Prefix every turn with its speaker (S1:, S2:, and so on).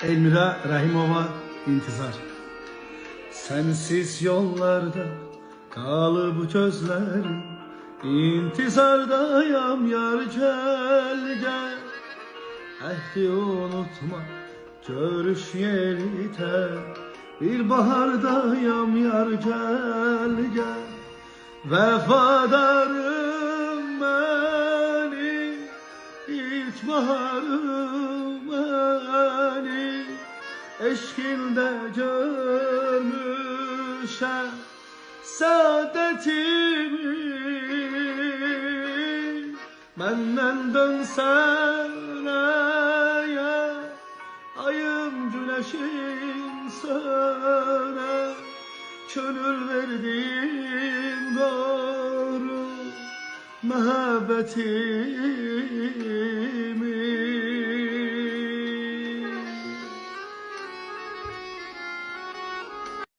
S1: Elmira Rahimova, İntizar. Sensiz yollarda kalıp gözlerim, İntizardayım yar gel gel. Ehdi unutma görüş yerite, bir bahardayım yar gel gel. Vefadarım benim, ilkbaharım beni, eşkinde görmüşem saadetimi. Benden dönsene ya, ayım güneşim söne, könül verdiğim doğru muhabbeti.